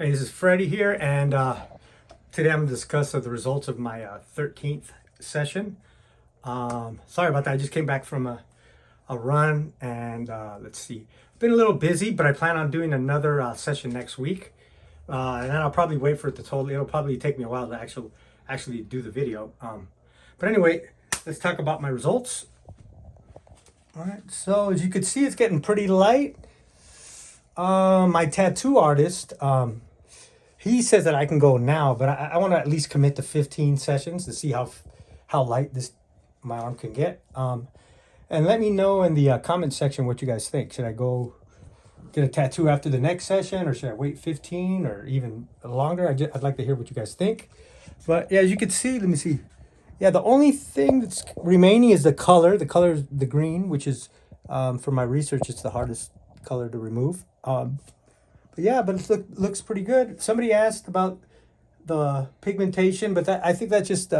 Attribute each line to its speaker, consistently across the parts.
Speaker 1: Hey, this is Freddie here, and today I'm going to discuss the results of my 13th session. Sorry about that. I just came back from a run, and let's see. Been a little busy, but I plan on doing another session next week. And then I'll probably wait for it to totally. It'll probably take me a while to actually do the video. But anyway, let's talk about my results. All right. So as you can see, it's getting pretty light. My tattoo artist, he says that I can go now, but I want to at least commit to 15 sessions to see how light my arm can get. And let me know in the comment section what you guys think. Should I go get a tattoo after the next session, or should I wait 15 or even longer? I'd like to hear what you guys think. But yeah, as you can see, let me see. Yeah, the only thing that's remaining is the color. The color is the green, which is, for my research, it's the hardest color to remove. But yeah, but it looks pretty good. Somebody asked about the pigmentation, but I think that's just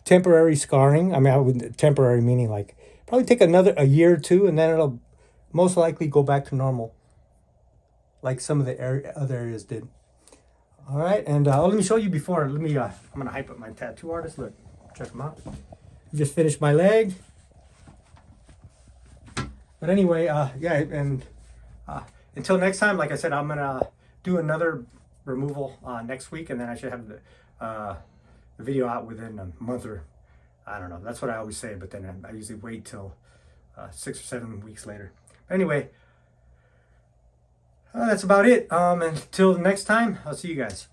Speaker 1: temporary scarring. I mean, temporary meaning like probably take a year or two, and then it'll most likely go back to normal, like some of the other areas did. All right, and let me show you before. I'm gonna hype up my tattoo artist. Look, check him out. Just finished my leg. But anyway, yeah, and until next time, like I said, I'm gonna do another removal next week, and then I should have the video out within a month, or I don't know. That's what I always say, but then I usually wait till 6 or 7 weeks later. But anyway, that's about it. Until next time, I'll see you guys.